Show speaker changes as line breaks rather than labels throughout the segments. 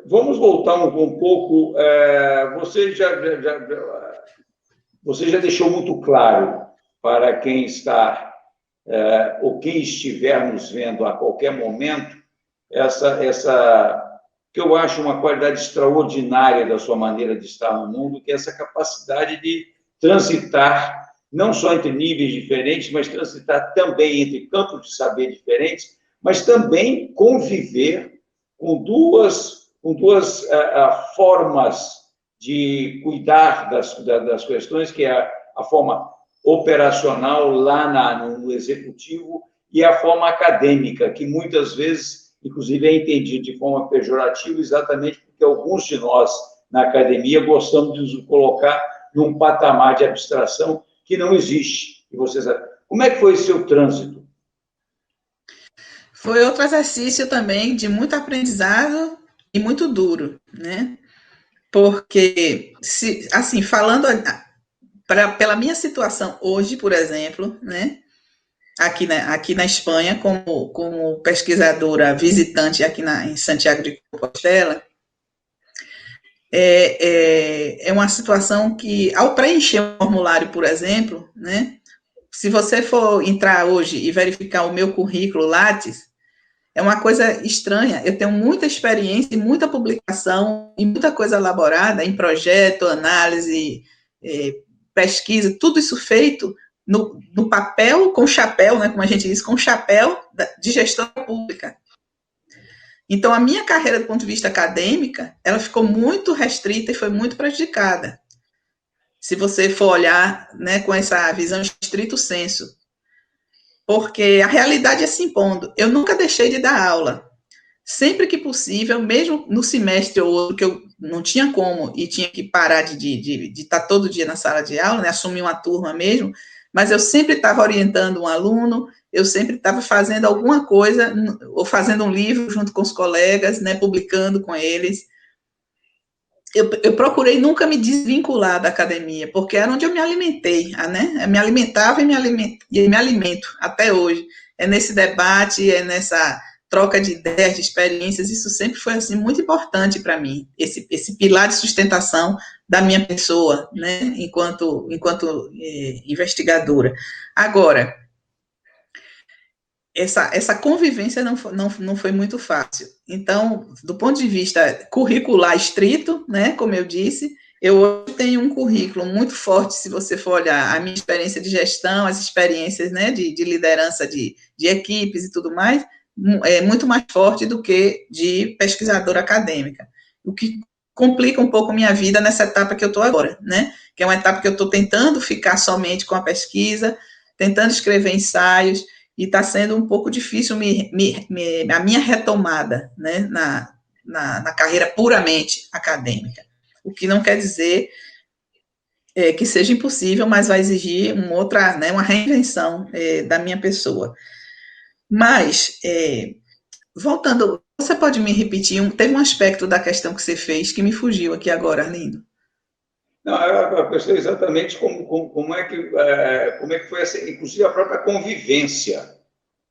vamos voltar um pouco. Você já deixou muito claro para quem está, ou quem estiver nos vendo a qualquer momento, essa que eu acho uma qualidade extraordinária da sua maneira de estar no mundo, que é essa capacidade de transitar, não só entre níveis diferentes, mas transitar também entre campos de saber diferentes, mas também conviver com duas formas de cuidar das questões, que é a forma operacional lá no executivo e a forma acadêmica, que muitas vezes, inclusive, é entendida de forma pejorativa, exatamente porque alguns de nós, na academia, gostamos de nos colocar num patamar de abstração que não existe. E vocês, como é que foi o seu trânsito?
Foi outro exercício também de muito aprendizado e muito duro, né? Porque, assim, falando pela minha situação hoje, por exemplo, né? Aqui na Espanha, como pesquisadora visitante aqui em Santiago de Compostela, é uma situação que, ao preencher um formulário, por exemplo, né? Se você for entrar hoje e verificar o meu currículo Lattes, é uma coisa estranha. Eu tenho muita experiência, muita publicação e muita coisa elaborada em projeto, análise, pesquisa, tudo isso feito no papel, com chapéu, né, como a gente diz, com chapéu de gestão pública. Então, a minha carreira, do ponto de vista acadêmica, ela ficou muito restrita e foi muito prejudicada. Se você for olhar, né, com essa visão de estrito senso, porque a realidade é se impondo. Eu nunca deixei de dar aula. Sempre que possível, mesmo no semestre ou outro, que eu não tinha como e tinha que parar de estar todo dia na sala de aula, né, assumir uma turma mesmo, mas eu sempre estava orientando um aluno, eu sempre estava fazendo alguma coisa, ou fazendo um livro junto com os colegas, né, publicando com eles. Eu procurei nunca me desvincular da academia, porque era onde eu me alimentei, né? Eu me alimentava e me alimento até hoje. É nesse debate, é nessa troca de ideias, de experiências, isso sempre foi assim muito importante para mim, esse pilar de sustentação da minha pessoa, né? Enquanto investigadora. Agora, essa convivência não foi muito fácil. Então, do ponto de vista curricular estrito, né, como eu disse, eu hoje tenho um currículo muito forte, se você for olhar a minha experiência de gestão, as experiências, né, de liderança de equipes e tudo mais, é muito mais forte do que de pesquisadora acadêmica, o que complica um pouco a minha vida nessa etapa que eu estou agora, né, que é uma etapa que eu estou tentando ficar somente com a pesquisa, tentando escrever ensaios, e está sendo um pouco difícil a minha retomada, né, na carreira puramente acadêmica. O que não quer dizer que seja impossível, mas vai exigir uma reinvenção da minha pessoa. Mas, voltando, você pode me repetir, teve um aspecto da questão que você fez que me fugiu aqui agora, Arlindo.
Não, eu pensei exatamente como é que foi essa, inclusive a própria convivência,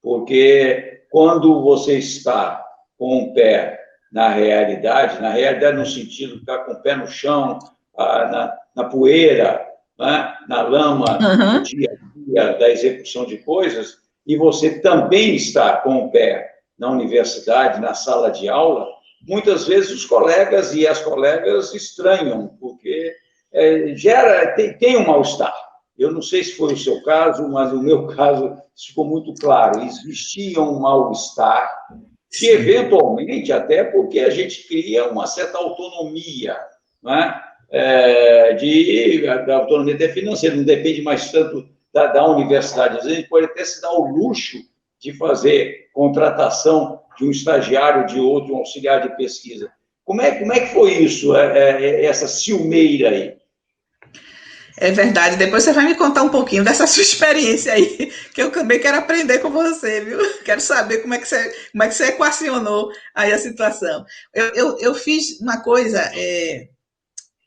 porque quando você está com o pé na realidade no sentido de estar com o pé no chão, na poeira, né, na lama, do dia a dia, da execução de coisas, e você também está com o pé na universidade, na sala de aula, muitas vezes os colegas e as colegas estranham, porque tem um mal-estar. Eu não sei se foi o seu caso, mas no meu caso ficou muito claro. Existia um mal-estar, que eventualmente, até porque a gente cria uma certa autonomia, né? Da autonomia até financeira, não depende mais tanto da universidade. Às vezes a gente pode até se dar o luxo de fazer contratação de um estagiário, de outro, um auxiliar de pesquisa. Como é que foi isso, essa ciumeira aí?
É verdade. Depois você vai me contar um pouquinho dessa sua experiência aí, que eu também quero aprender com você, viu? Quero saber como é que você equacionou aí a situação. Eu fiz uma coisa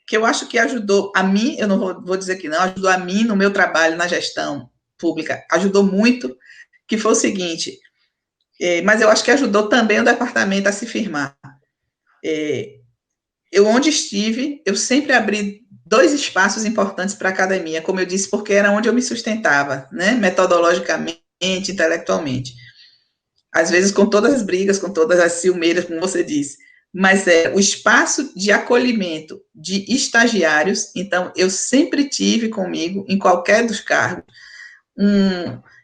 que eu acho que ajudou a mim, eu não vou dizer que não, ajudou a mim no meu trabalho na gestão pública, ajudou muito, que foi o seguinte, mas eu acho que ajudou também o departamento a se firmar. eu, onde estive, eu sempre abri 2 espaços importantes para a academia, como eu disse, porque era onde eu me sustentava, né, metodologicamente, intelectualmente. Às vezes com todas as brigas, com todas as ciumeiras, como você disse, mas o espaço de acolhimento de estagiários. Então, eu sempre tive comigo, em qualquer dos cargos,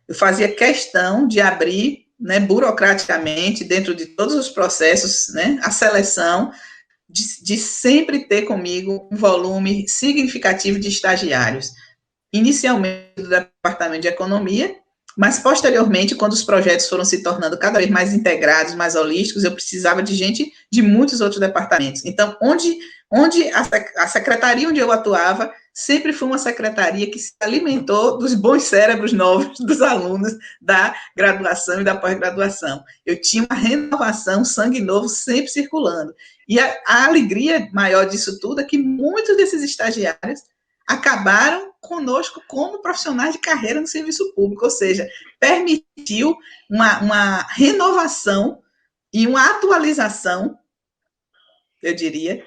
eu fazia questão de abrir, né, burocraticamente, dentro de todos os processos, né, a seleção, de sempre ter comigo um volume significativo de estagiários. Inicialmente do Departamento de Economia, mas posteriormente, quando os projetos foram se tornando cada vez mais integrados, mais holísticos, eu precisava de gente de muitos outros departamentos. Então, onde a secretaria onde eu atuava sempre foi uma secretaria que se alimentou dos bons cérebros novos dos alunos da graduação e da pós-graduação. Eu tinha uma renovação, sangue novo sempre circulando. E a alegria maior disso tudo é que muitos desses estagiários acabaram conosco como profissionais de carreira no serviço público, ou seja, permitiu uma renovação e uma atualização, eu diria,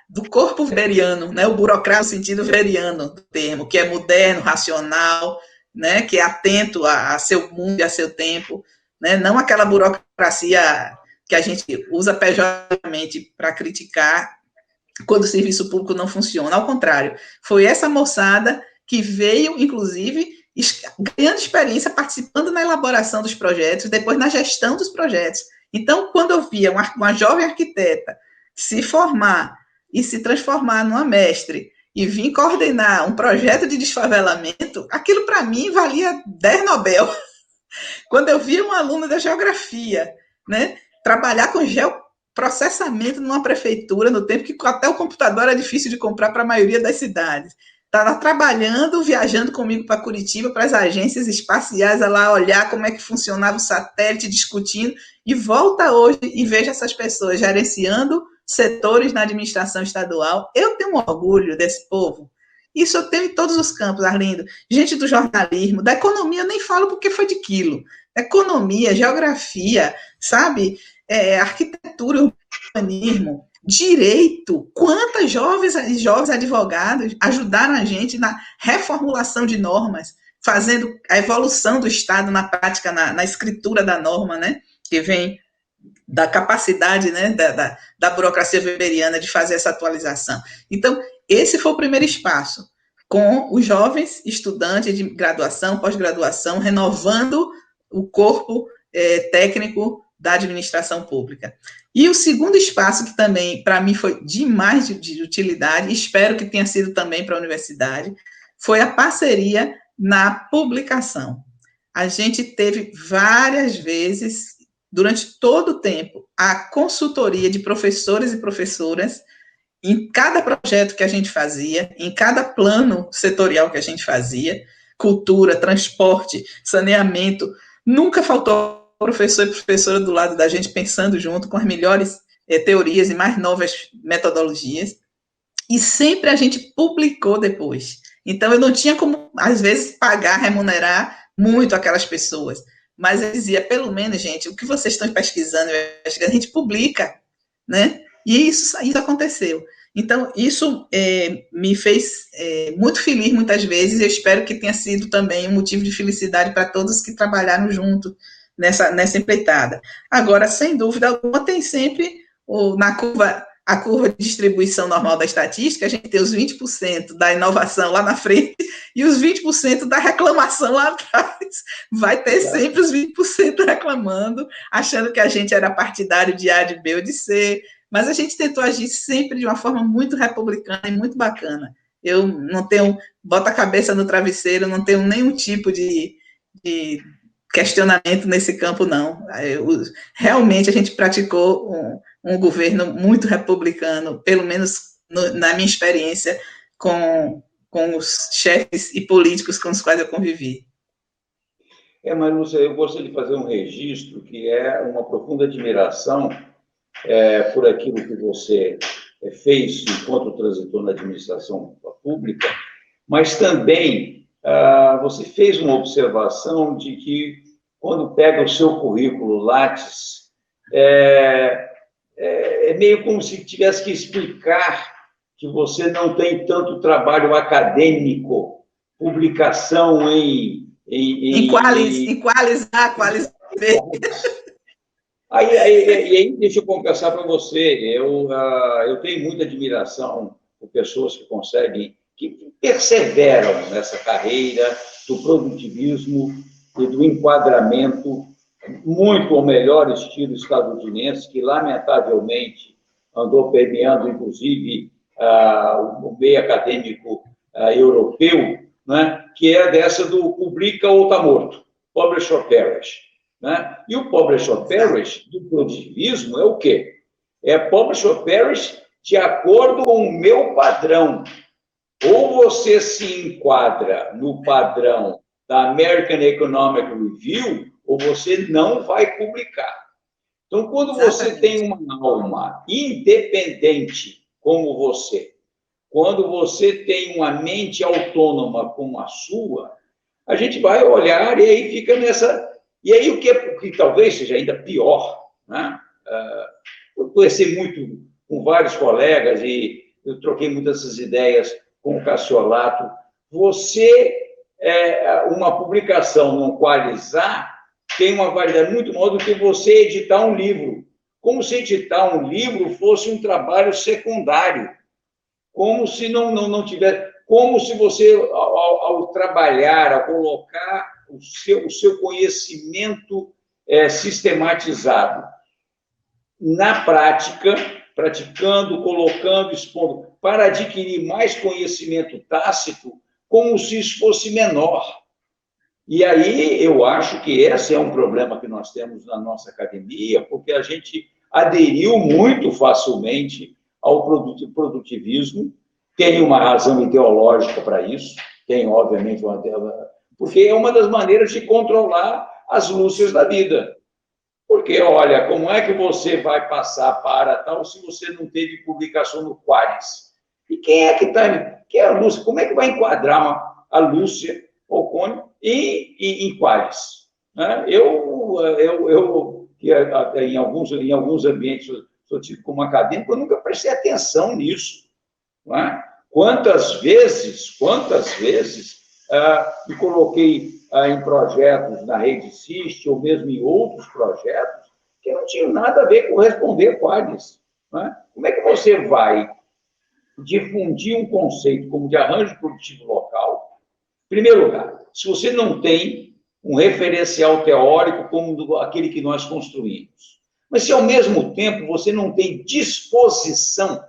do corpo weberiano, né, o burocrata no sentido weberiano do termo, que é moderno, racional, né, que é atento a seu mundo e a seu tempo, né, não aquela burocracia que a gente usa pejorativamente para criticar quando o serviço público não funciona. Ao contrário, foi essa moçada que veio, inclusive, ganhando experiência, participando na elaboração dos projetos, depois na gestão dos projetos. Então, quando eu via uma jovem arquiteta se formar e se transformar numa mestre e vir coordenar um projeto de desfavelamento, aquilo para mim valia 10 Nobel. Quando eu via uma aluna da geografia, né, trabalhar com processamento numa prefeitura, no tempo que até o computador era difícil de comprar para a maioria das cidades. Estava trabalhando, viajando comigo para Curitiba, para as agências espaciais, lá olhar como é que funcionava o satélite, discutindo, e volta hoje e veja essas pessoas gerenciando setores na administração estadual. Eu tenho um orgulho desse povo. Isso eu tenho em todos os campos, Arlindo. Gente do jornalismo, da economia, eu nem falo porque foi de quilo. Economia, geografia, sabe? Arquitetura, urbanismo, direito. Quantas jovens e jovens advogados ajudaram a gente na reformulação de normas, fazendo a evolução do Estado na prática, na escritura da norma, né? Que vem da capacidade, né, da burocracia weberiana de fazer essa atualização. Então, esse foi o primeiro espaço, com os jovens estudantes de graduação, pós-graduação, renovando o corpo técnico da administração pública. E o segundo espaço, que também, para mim, foi demais de utilidade, espero que tenha sido também para a universidade, foi a parceria na publicação. A gente teve várias vezes, durante todo o tempo, a consultoria de professores e professoras em cada projeto que a gente fazia, em cada plano setorial que a gente fazia, cultura, transporte, saneamento, nunca faltou professor e professora do lado da gente pensando junto com as melhores teorias e mais novas metodologias, e sempre a gente publicou depois. Então, eu não tinha como, às vezes, pagar, remunerar muito aquelas pessoas, mas eu dizia, pelo menos, gente, o que vocês estão pesquisando, a gente publica, né? E isso aconteceu. Então, isso me fez muito feliz muitas vezes, e eu espero que tenha sido também um motivo de felicidade para todos que trabalharam junto nessa empreitada. Agora, sem dúvida alguma, tem sempre a curva de distribuição normal da estatística, a gente tem os 20% da inovação lá na frente e os 20% da reclamação lá atrás. Vai ter sempre os 20% reclamando, achando que a gente era partidário de A, de B ou de C, mas a gente tentou agir sempre de uma forma muito republicana e muito bacana. Eu não tenho, bota a cabeça no travesseiro, não tenho nenhum tipo de questionamento nesse campo, não. Realmente a gente praticou um governo muito republicano, pelo menos na minha experiência com os chefes e políticos com os quais eu convivi.
Mas, Lúcia, eu gostaria de fazer um registro que é uma profunda admiração por aquilo que você fez enquanto transitou na administração pública, mas também você fez uma observação de que, quando pega o seu currículo Lattes, é meio como se tivesse que explicar que você não tem tanto trabalho acadêmico, publicação
Equalizar, qualizar.
Aí, deixa eu confessar para você, eu tenho muita admiração por pessoas que conseguem, que perseveram nessa carreira do produtivismo e do enquadramento, muito ao melhor estilo estadunidense, que, lamentavelmente, andou permeando, inclusive, o meio acadêmico europeu, né, que é dessa do publica ou está morto, publish or perish. Né? E o publish or perish do produtivismo é o quê? É publish or perish de acordo com o meu padrão. Ou você se enquadra no padrão da American Economic Review, ou você não vai publicar. Então, quando você tem uma alma independente como você, quando você tem uma mente autônoma como a sua, a gente vai olhar e aí fica nessa... E aí, o que talvez seja ainda pior, né? Eu conheci muito com vários colegas e eu troquei muitas essas ideias com o Cassiolato. Uma publicação no Qualizar tem uma validade muito maior do que você editar um livro. Como se editar um livro fosse um trabalho secundário. Como se não tivesse... Como se você, ao trabalhar, ao colocar o seu conhecimento sistematizado na prática, praticando, colocando, expondo, para adquirir mais conhecimento tácito, como se isso fosse menor. E aí eu acho que esse é um problema que nós temos na nossa academia, porque a gente aderiu muito facilmente ao produtivismo, tem uma razão ideológica para isso, tem, obviamente, porque é uma das maneiras de controlar as lúcias da vida. Porque, olha, como é que você vai passar para tal se você não teve publicação no Qualis? E quem é que está... Quem é a Lúcia? Como é que vai enquadrar a Lúcia Oconi em Qualis? Né? Em alguns ambientes, eu tive como acadêmico, eu nunca prestei atenção nisso. Não é? Quantas vezes me coloquei em projetos na Rede Sist, ou mesmo em outros projetos, que não tinham nada a ver com responder Qualis. Né? Como é que você vai difundir um conceito como de arranjo produtivo local? Em primeiro lugar, se você não tem um referencial teórico como aquele que nós construímos. Mas se, ao mesmo tempo, você não tem disposição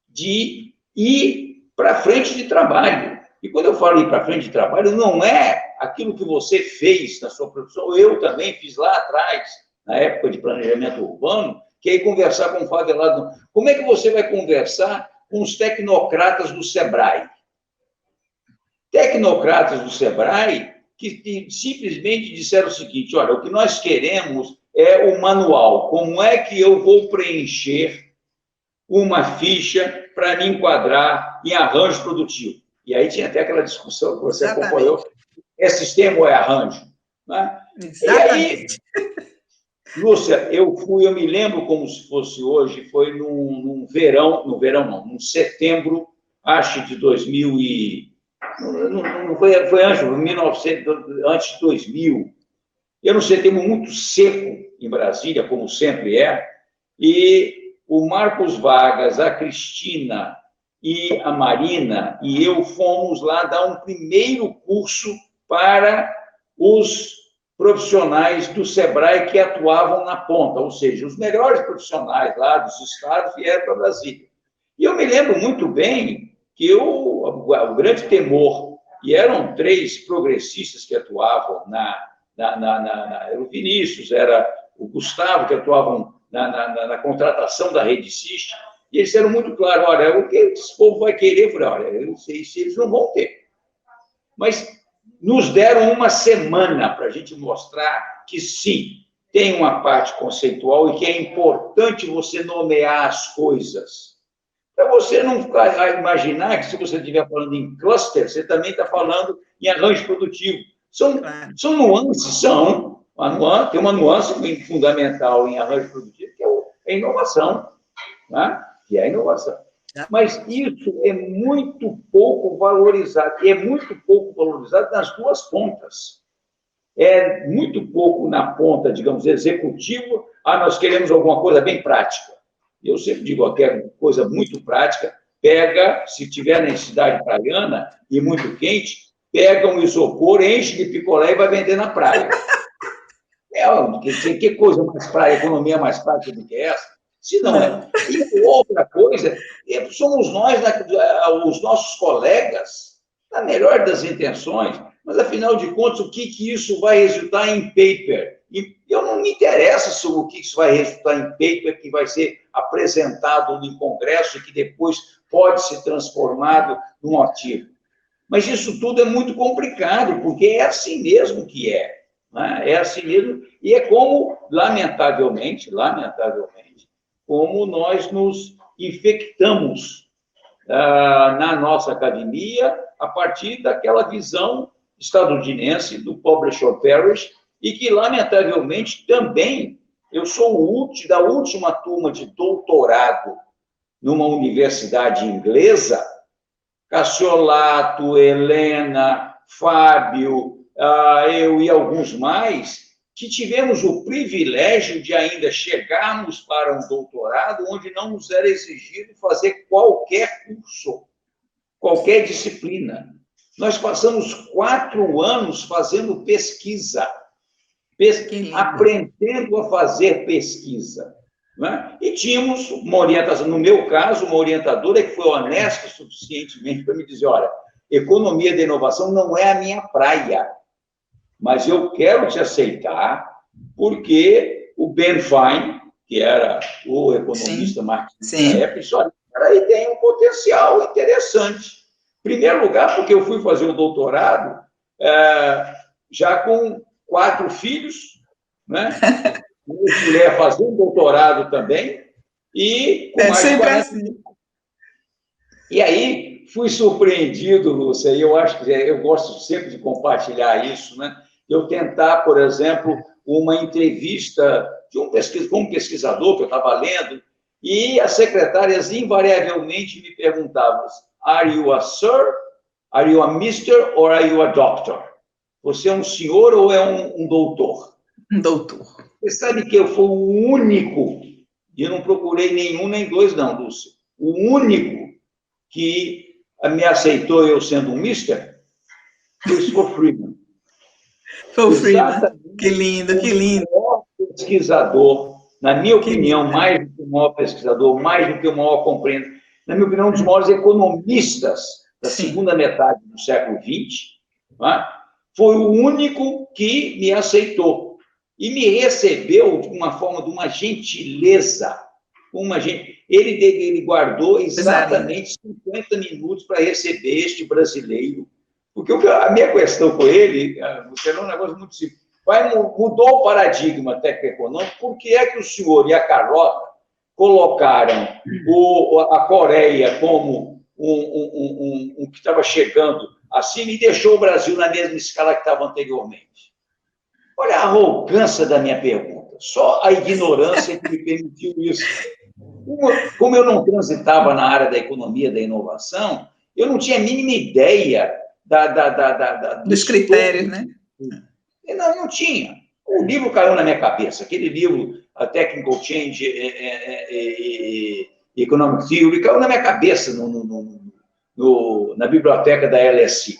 de ir para frente de trabalho. E quando eu falo ir para frente de trabalho, não é aquilo que você fez na sua produção, eu também fiz lá atrás, na época de planejamento urbano, que é ir conversar com o favelado. Como é que você vai conversar com os tecnocratas do Sebrae? Tecnocratas do Sebrae que simplesmente disseram o seguinte: olha, o que nós queremos é o manual. Como é que eu vou preencher uma ficha para me enquadrar em arranjo produtivo? E aí tinha até aquela discussão que você acompanhou: é sistema ou é arranjo? Né?
Exatamente.
E aí, Lúcia, eu me lembro como se fosse hoje, foi num setembro, acho, de 2000 e... Não foi antes, 1900, antes de 2000. Eu não sei, temos muito seco em Brasília, como sempre é, e o Marcos Vargas, a Cristina e a Marina e eu fomos lá dar um primeiro curso para os profissionais do Sebrae que atuavam na ponta, ou seja, os melhores profissionais lá dos estados vieram para Brasília. E eu me lembro muito bem que o grande temor, e eram 3 progressistas que atuavam era o Vinícius, era o Gustavo, que atuavam na contratação da Rede Sist, e eles eram muito claros: olha, o que esse povo vai querer? Eu falei: olha, eu não sei se eles não vão ter. Mas nos deram uma semana para a gente mostrar que, sim, tem uma parte conceitual e que é importante você nomear as coisas. Para você não imaginar que, se você estiver falando em cluster, você também está falando em arranjo produtivo. São nuances, tem uma nuance fundamental em arranjo produtivo, que é é inovação, né? Que é a inovação. Mas isso é muito pouco valorizado, e é muito pouco valorizado nas duas pontas. É muito pouco na ponta, digamos, executiva, nós queremos alguma coisa bem prática. Eu sempre digo, qualquer coisa muito prática, pega, se tiver necessidade praiana e muito quente, pega um isopor, enche de picolé e vai vender na praia. Que coisa mais prática, economia mais prática do que essa? Se não é. E outra coisa, somos nós, os nossos colegas, na melhor das intenções, mas, afinal de contas, o que isso vai resultar em paper? E eu não me interessa sobre o que isso vai resultar em paper, que vai ser apresentado em congresso e que depois pode ser transformado num artigo. Mas isso tudo é muito complicado, porque é assim mesmo que é. Né? É assim mesmo, e é como, lamentavelmente, como nós nos infectamos na nossa academia a partir daquela visão estadunidense do Publish or Perish, e que, lamentavelmente, também eu sou da última turma de doutorado numa universidade inglesa, Cassiolato, Helena, Fábio, eu e alguns mais, que tivemos o privilégio de ainda chegarmos para um doutorado onde não nos era exigido fazer qualquer curso, qualquer disciplina. Nós passamos 4 anos fazendo pesquisa, aprendendo a fazer pesquisa. Né? E tínhamos uma orientação, no meu caso, uma orientadora que foi honesta suficientemente para me dizer, olha, economia da inovação não é a minha praia, mas eu quero te aceitar, porque o Ben Fine, que era o economista marxista da época, disse, olha, aí tem um potencial interessante. Em primeiro lugar, porque eu fui fazer o doutorado já com 4 filhos, né? Uma mulher fazendo doutorado também, e com mais de 40 anos. E aí, fui surpreendido, Lúcia, e eu acho que eu gosto sempre de compartilhar isso, né? Eu tentar, por exemplo, uma entrevista de um pesquisador que eu estava lendo, e as secretárias invariavelmente me perguntavam, are you a sir, are you a mister, or are you a doctor? Você é um senhor ou é um doutor?
Um doutor.
Você sabe que eu fui o único, e eu não procurei nenhum nem dois, não, Lúcia, o único que me aceitou eu sendo um mister foi Freeman.
Foi o Freeman. Que lindo, que lindo.
O maior pesquisador, na minha opinião, mais do que o maior pesquisador, mais do que o maior compreendedor, na minha opinião, um dos maiores economistas da segunda metade do século XX, né? Foi o único que me aceitou. E me recebeu de uma forma, de uma gentileza. Ele guardou exatamente 50 minutos para receber este brasileiro. Porque a minha questão com ele, era um negócio muito simples. Mudou o paradigma técnico-econômico, por que é que o senhor e a Carlota colocaram a Coreia como um que estava chegando acima e deixou o Brasil na mesma escala que estava anteriormente? Olha a arrogância da minha pergunta. Só a ignorância que me permitiu isso. Como eu não transitava na área da economia, da inovação, eu não tinha a mínima ideia
dos critérios, né?
Não tinha. O livro caiu na minha cabeça. Aquele livro, A Technical Change Economic Theory, caiu na minha cabeça na biblioteca da LSI.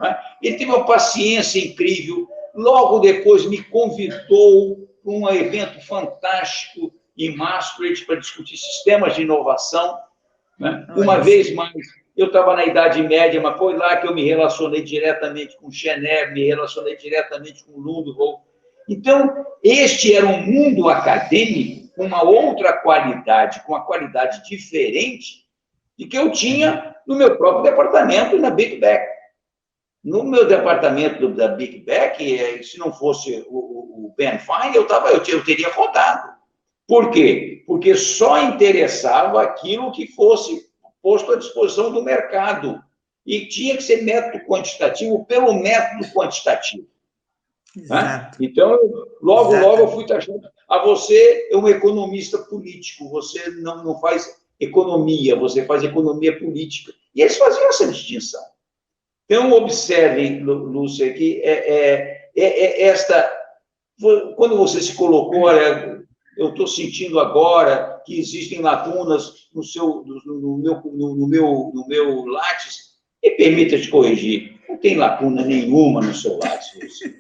Né? Ele teve uma paciência incrível. Logo depois me convidou para um evento fantástico em Maastricht para discutir sistemas de inovação. Né? Uma vez mais, eu estava na Idade Média, mas foi lá que eu me relacionei diretamente com Cheney, me relacionei diretamente com Ludwig. Então, este era um mundo acadêmico com uma outra qualidade, com uma qualidade diferente de que eu tinha no meu próprio departamento na Big Beck. No meu departamento da Big Beck, se não fosse o Ben Fine, eu teria rodado. Por quê? Porque só interessava aquilo que fosse posto à disposição do mercado. E tinha que ser método quantitativo pelo método quantitativo. Né? Então, logo eu fui taxando. você é um economista político, você não faz economia, você faz economia política. E eles faziam essa distinção. Então, observe, Lúcia, que esta... Quando você se colocou, olha, eu estou sentindo agora que existem lacunas no meu Lattes, me permita te corrigir, não tem lacuna nenhuma no seu Lattes, Lúcia.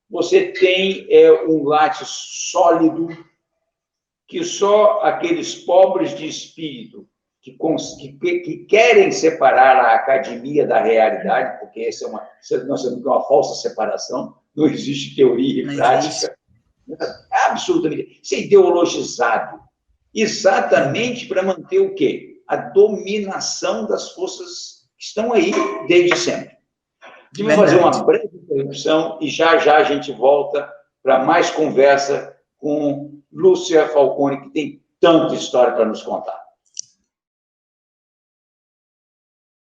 Você tem um Lattes sólido, que só aqueles pobres de espírito que querem separar a academia da realidade, porque nós sabemos que é uma falsa separação, não existe teoria e prática, absolutamente, isso é ideologizado, exatamente para manter o quê? A dominação das forças que estão aí desde sempre. Vamos fazer uma breve interrupção e já a gente volta para mais conversa com Lúcia Falcone, que tem tanta história para nos contar.